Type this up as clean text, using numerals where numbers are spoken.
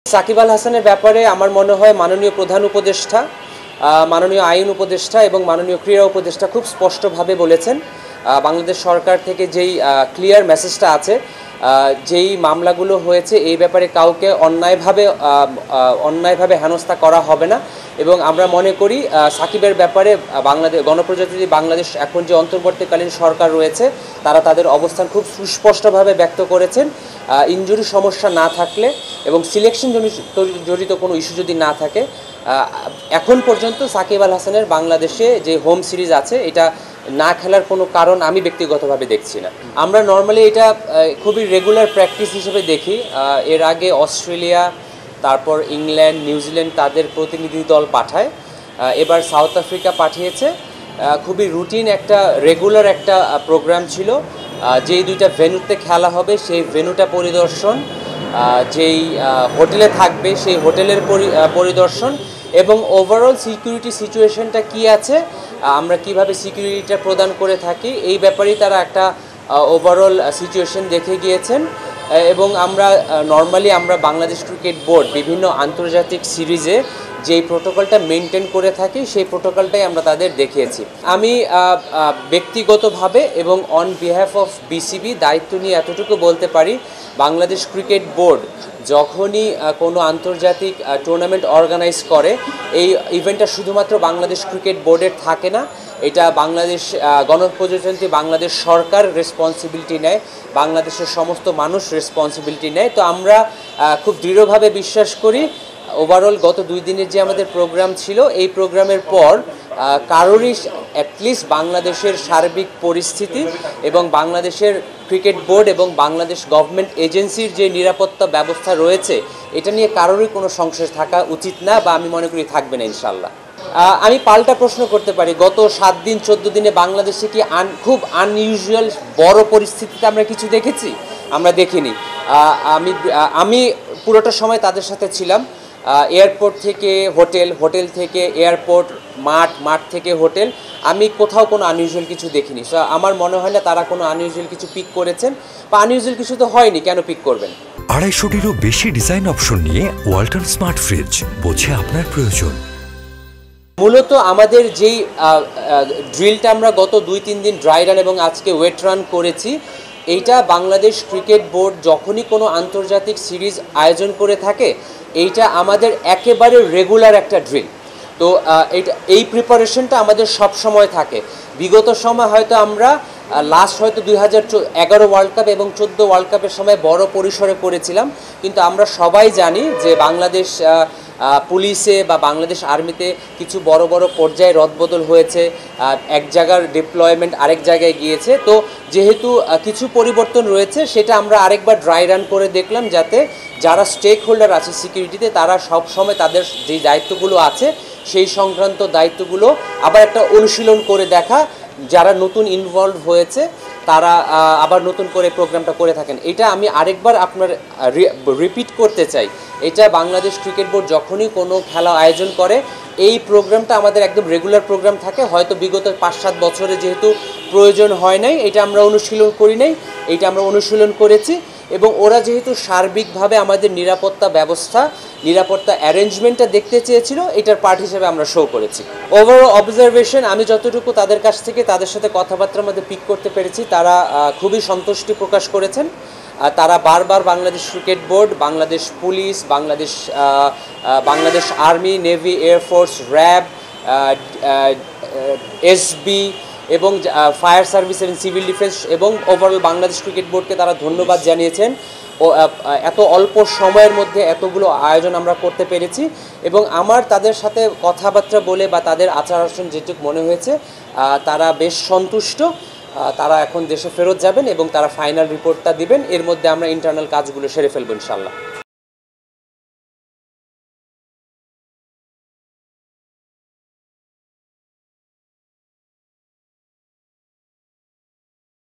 সাকিব আল হাসানের ব্যাপারে আমার মনে হয় মাননীয় প্রধান উপদেষ্টা, মাননীয় আইন উপদেষ্টা এবং মাননীয় ক্রীড়া উপদেষ্টা খুব স্পষ্টভাবে বলেছেন বাংলাদেশ সরকার থেকে যেই ক্লিয়ার মেসেজটা আছে, যেই মামলাগুলো হয়েছে এই ব্যাপারে কাউকে অন্যায়ভাবে হেনস্থা করা হবে না। এবং আমরা মনে করি সাকিবের ব্যাপারে গণপ্রজাতন্ত্রী বাংলাদেশ এখন যে অন্তর্বর্তীকালীন সরকার রয়েছে তারা তাদের অবস্থান খুব সুস্পষ্টভাবে ব্যক্ত করেছেন। ইনজুরি সমস্যা না থাকলে এবং সিলেকশন জড়িত কোনো ইস্যু যদি না থাকে, এখন পর্যন্ত সাকিব আল হাসানের বাংলাদেশে যে হোম সিরিজ আছে এটা না খেলার কোনো কারণ আমি ব্যক্তিগতভাবে দেখছি না। আমরা নর্মালি এটা খুবই রেগুলার প্র্যাকটিস হিসেবে দেখি। এর আগে অস্ট্রেলিয়া, তারপর ইংল্যান্ড, নিউজিল্যান্ড তাদের প্রতিনিধি দল পাঠায়, এবার সাউথ আফ্রিকা পাঠিয়েছে। খুবই রুটিন একটা রেগুলার একটা প্রোগ্রাম ছিল। যেই দুইটা ভেন্যুতে খেলা হবে সেই ভেন্যুটা পরিদর্শন, যেই হোটেলে থাকবে সেই হোটেলের পরিদর্শন এবং ওভারঅল সিকিউরিটি সিচুয়েশনটা কি আছে, আমরা কিভাবে সিকিউরিটিটা প্রদান করে থাকি এই ব্যাপারেই তারা একটা ওভারঅল সিচুয়েশন দেখে গিয়েছেন। এবং আমরা নর্মালি বাংলাদেশ ক্রিকেট বোর্ড বিভিন্ন আন্তর্জাতিক সিরিজে যেই প্রোটোকলটা মেনটেন করে থাকি সেই প্রোটোকলটাই আমরা তাদের দেখিয়েছি। আমি ব্যক্তিগতভাবে এবং অন বিহাফ অফ বিসিবি দায়িত্ব নিয়ে এতটুকু বলতে পারি, বাংলাদেশ ক্রিকেট বোর্ড যখনই কোনো আন্তর্জাতিক টুর্নামেন্ট অর্গানাইজ করে এই ইভেন্টটা শুধুমাত্র বাংলাদেশ ক্রিকেট বোর্ডের থাকে না, এটা বাংলাদেশ গণপ্রজাতন্ত্রী বাংলাদেশ সরকার রেসপন্সিবিলিটি নেয়, বাংলাদেশের সমস্ত মানুষ রেসপন্সিবিলিটি নেয়। তো আমরা খুব দৃঢ়ভাবে বিশ্বাস করি ওভারঅল গত 2 দিনের যে আমাদের প্রোগ্রাম ছিল এই প্রোগ্রামের পর কারোরই অ্যাটলিস্ট বাংলাদেশের সার্বিক পরিস্থিতি এবং বাংলাদেশের ক্রিকেট বোর্ড এবং বাংলাদেশ গভর্নমেন্ট এজেন্সির যে নিরাপত্তা ব্যবস্থা রয়েছে এটা নিয়ে কারোরই কোনো সংশয় থাকা উচিত না, বা আমি মনে করি থাকবে না ইনশাল্লাহ। আমি পাল্টা প্রশ্ন করতে পারি, গত 7 দিন 14 দিনে বাংলাদেশে কি খুব আনইউজুয়াল বড় পরিস্থিতিতে আমরা কিছু দেখেছি? আমরা দেখিনি। আমি পুরোটা সময় তাদের সাথে ছিলাম। এয়ারপোর্ট থেকে হোটেল, হোটেল থেকে এয়ারপোর্ট, মাঠ থেকে হোটেল, আমি কোথাও কোনো আনইউজুয়াল কিছু দেখিনি। সো আমার মনে হয় না তারা কোনো আনইউজুয়াল কিছু পিক করেছেন, বা আনইউজুয়াল কিছু তো হয়নি, কেন পিক করবেন? 250-টিরও বেশি ডিজাইন অপশন নিয়ে ওয়ালটন স্মার্ট ফ্রিজ, বোঝে আপনার প্রয়োজন। মূলত আমাদের যেই ড্রিলটা আমরা গত 2-3 দিন ড্রাই রান এবং আজকে ওয়েট রান করেছি, এইটা বাংলাদেশ ক্রিকেট বোর্ড যখনই কোনো আন্তর্জাতিক সিরিজ আয়োজন করে থাকে এইটা আমাদের একেবারে রেগুলার একটা ড্রিল। তো এই প্রিপারেশনটা আমাদের সব সময় থাকে। বিগত সময় হয়তো আমরা লাস্ট হয়তো 2011 ওয়ার্ল্ড কাপ এবং 14 ওয়ার্ল্ড কাপের সময় বড় পরিসরে করেছিলাম, কিন্তু আমরা সবাই জানি যে বাংলাদেশ পুলিশে বা বাংলাদেশ আর্মিতে কিছু বড় বড় পর্যায়ে রদবদল হয়েছে, এক জায়গার ডিপ্লয়মেন্ট আরেক জায়গায় গিয়েছে। তো যেহেতু কিছু পরিবর্তন রয়েছে সেটা আমরা আরেকবার ড্রাই রান করে দেখলাম, যাতে যারা স্টেক হোল্ডার আছে সিকিউরিটিতে তারা সব সময় তাদের যে দায়িত্বগুলো আছে সেই সংক্রান্ত দায়িত্বগুলো আবার একটা অনুশীলন করে দেখা, যারা নতুন ইনভলভ হয়েছে তারা আবার নতুন করে প্রোগ্রামটা করে থাকেন। এটা আমি আরেকবার আপনার রিপিট করতে চাই, এটা বাংলাদেশ ক্রিকেট বোর্ড যখনই কোনো খেলা আয়োজন করে এই প্রোগ্রামটা আমাদের একদম রেগুলার প্রোগ্রাম থাকে। হয়তো বিগত 5-7 বছরে যেহেতু প্রয়োজন হয় নাই, এটা আমরা অনুশীলন করি নাই, এইটা আমরা অনুশীলন করেছি। এবং ওরা যেহেতু সার্বিকভাবে আমাদের নিরাপত্তা অ্যারেঞ্জমেন্টটা দেখতে চেয়েছিল, এটার পার্ট হিসেবে আমরা শো করেছি। ওভারঅল অবজারভেশন আমি যতটুকু তাদের কাছ থেকে তাদের সাথে কথাবার্তার মধ্যে পিক করতে পেরেছি, তারা খুবই সন্তুষ্টি প্রকাশ করেছেন। তারা বারবার Bangladesh cricket board, Bangladesh police, Bangladesh army, navy, air force, RAB, SB এবং ফায়ার সার্ভিস এবং সিভিল ডিফেন্স এবং ওভারঅল বাংলাদেশ ক্রিকেট বোর্ডকে তারা ধন্যবাদ জানিয়েছেন। এত অল্প সময়ের মধ্যে এতগুলো আয়োজন আমরা করতে পেরেছি এবং আমার তাদের সাথে কথাবার্তা বলে বা তাদের আচার আচরণ যেটুকু মনে হয়েছে তারা বেশ সন্তুষ্ট। তারা এখন দেশে ফেরত যাবেন এবং তারা ফাইনাল রিপোর্টটা দিবেন, এর মধ্যে আমরা ইন্টারনাল কাজগুলো সেরে ফেলবো ইনশাল্লাহ।